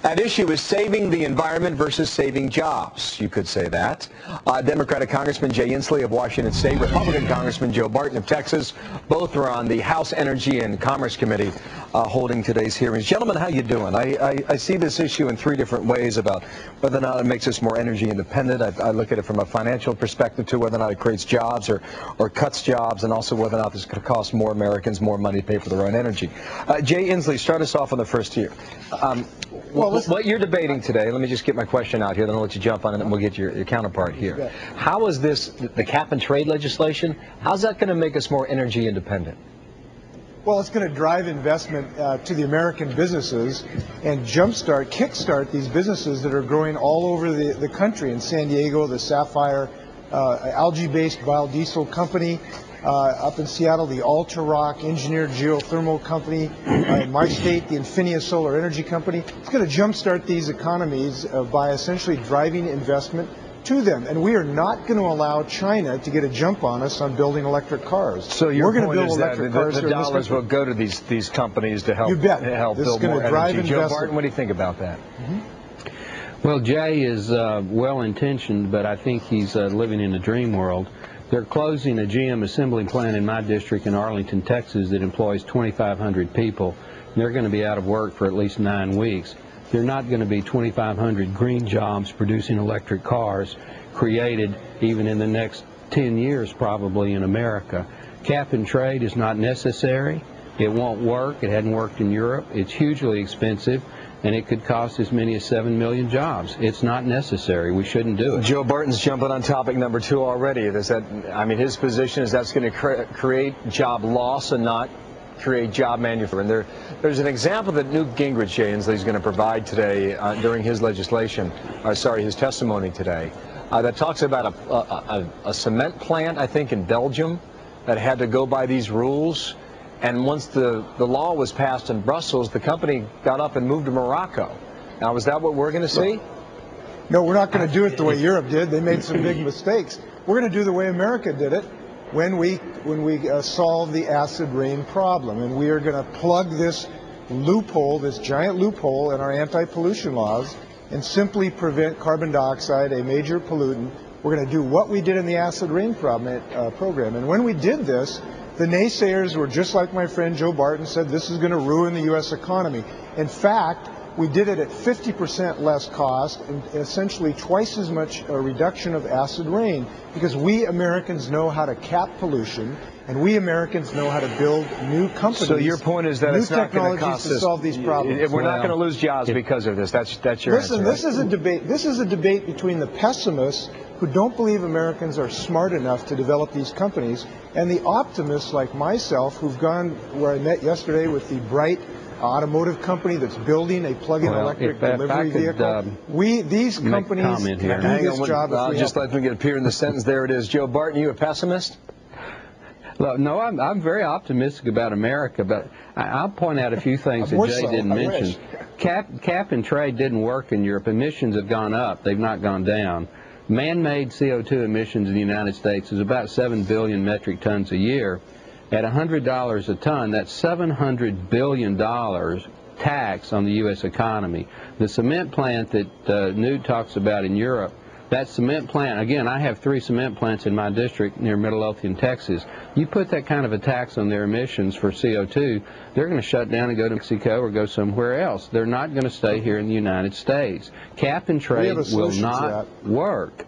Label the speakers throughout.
Speaker 1: At issue is saving the environment versus saving jobs. You could say that. Democratic Congressman Jay Inslee of Washington State, Republican Congressman Joe Barton of Texas, both are on the House Energy and Commerce Committee holding today's hearings. Gentlemen, how you doing? I see this issue in three different ways about whether or not it makes us more energy independent. I look at it from a financial perspective too, whether or not it creates jobs or cuts jobs, and also whether or not this could cost more Americans more money to pay for their own energy. Jay Inslee, start us off on the first here. What you're debating today, let me just get my question out here, then I'll let you jump on it, and we'll get your counterpart here. How is this, the cap and trade legislation, how's that going to make us more energy independent?
Speaker 2: Well, it's going to drive investment to the American businesses and kickstart these businesses that are growing all over the country. In San Diego, the Sapphire algae-based biodiesel company. Up in Seattle, the Ultra-Rock Engineered Geothermal Company. In my state, the Infinia Solar Energy Company. It's going to jumpstart these economies by essentially driving investment to them. And we are not going to allow China to get a jump on us on building electric cars.
Speaker 1: So your point is that the dollars will go to these companies to help, build more energy. Joe Barton, what do you think about that?
Speaker 3: Well, Jay is well-intentioned, but I think he's living in a dream world. They're closing a GM assembly plant in my district in Arlington, Texas that employs 2,500 people. They're going to be out of work for at least 9 weeks. There are not going to be 2,500 green jobs producing electric cars created even in the next 10 years probably in America. Cap and trade is not necessary. It won't work. It hadn't worked in Europe. It's hugely expensive, and it could cost as many as 7 million jobs. It's not necessary. We shouldn't do it.
Speaker 1: Joe Barton's jumping on topic number 2 already. His position is that's going to create job loss and not create job manufacturing. And there's an example that Newt Gingrich, Jay Inslee, is going to provide today during his his testimony today, that talks about a cement plant, I think, in Belgium that had to go by these rules. And once the law was passed in Brussels, the company got up and moved to Morocco. Now, is that what we're going to see?
Speaker 2: No, we're not going to do it the way Europe did. They made some big mistakes. We're going to do the way America did it when we solve the acid rain problem. And we are going to plug this loophole, this giant loophole in our anti-pollution laws, and simply prevent carbon dioxide, a major pollutant. We're going to do what we did in the acid rain program. And when we did this, the naysayers were just like my friend Joe Barton said, this is going to ruin the U.S. economy. In fact, we did it at 50% less cost and essentially twice as much reduction of acid rain, because we Americans know how to cap pollution, and we Americans know how to build new companies. So
Speaker 1: your point is that it's not going to cost us
Speaker 2: to solve these problems.
Speaker 1: We're not going to lose jobs because of this. That's your answer.
Speaker 2: Listen, this is a debate. This is a debate between the pessimists who don't believe Americans are smart enough to develop these companies, and the optimists like myself who've gone where I met yesterday with the Bright automotive company that's building a plug-in electric delivery vehicle. These companies can do this job.
Speaker 1: I'll just let them get appear in the sentence. There it is. Joe Barton, you a pessimist?
Speaker 3: No, I'm very optimistic about America, but I'll point out a few things that Jay didn't mention. Cap and trade didn't work in Europe. Emissions have gone up. They've not gone down. Man-made CO2 emissions in the United States is about 7 billion metric tons a year. At $100 a ton, that's $700 billion tax on the U.S. economy. The cement plant that Newt talks about in Europe, that cement plant, again, I have 3 cement plants in my district near Midlothian, Texas. You put that kind of a tax on their emissions for CO2, they're going to shut down and go to Mexico or go somewhere else. They're not going to stay here in the United States. Cap and trade will not work,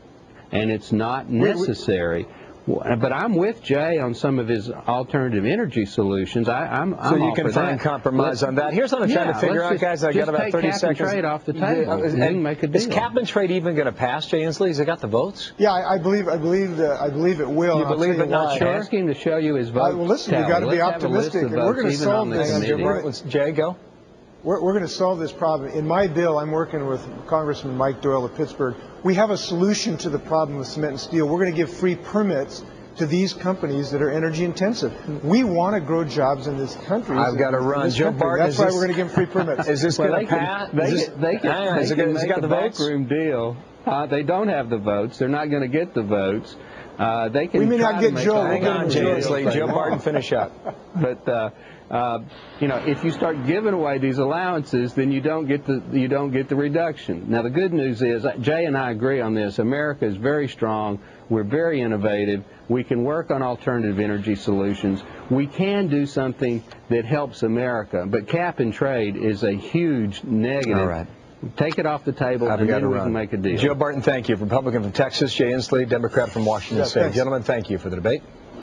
Speaker 3: and it's not necessary. But I'm with Jay on some of his alternative energy trade I'm
Speaker 1: so you can find compromise on that. Here's what I'm trying to figure out, guys. I got about 30 seconds.
Speaker 3: Cap and trade off the table.
Speaker 1: Is cap and trade even going to pass, Jay Inslee? Has it got the votes?
Speaker 2: Yeah, I believe it will.
Speaker 1: You believe it? Not sure.
Speaker 3: Ask him to show you his vote.
Speaker 2: Well, listen, you got to be optimistic, and we're going to solve this.
Speaker 1: Jay, go.
Speaker 2: We're going to solve this problem. In my bill, I'm working with Congressman Mike Doyle of Pittsburgh. We have a solution to the problem with cement and steel. We're going to give free permits to these companies that are energy intensive. We want to grow jobs in this country.
Speaker 1: I've got to run. Joe Barton,
Speaker 2: that's why we're going to give them free permits.
Speaker 1: Is this going to pass?
Speaker 3: They can make a backroom deal. They don't have the votes. They're not going to get the votes. They can.
Speaker 2: We may not get Joe.
Speaker 1: Hang on, Jay Inslee. Joe Barton, finish up.
Speaker 3: But You know, if you start giving away these allowances, then you don't get the reduction. Now, the good news is, Jay and I agree on this. America is very strong. We're very innovative. We can work on alternative energy solutions. We can do something that helps America. But cap and trade is a huge negative.
Speaker 1: All right.
Speaker 3: Take it off the table, and then we can make a deal.
Speaker 1: Joe Barton, thank you. Republican from Texas. Jay Inslee, Democrat from Washington State.
Speaker 2: Thanks.
Speaker 1: Gentlemen, thank you for the debate.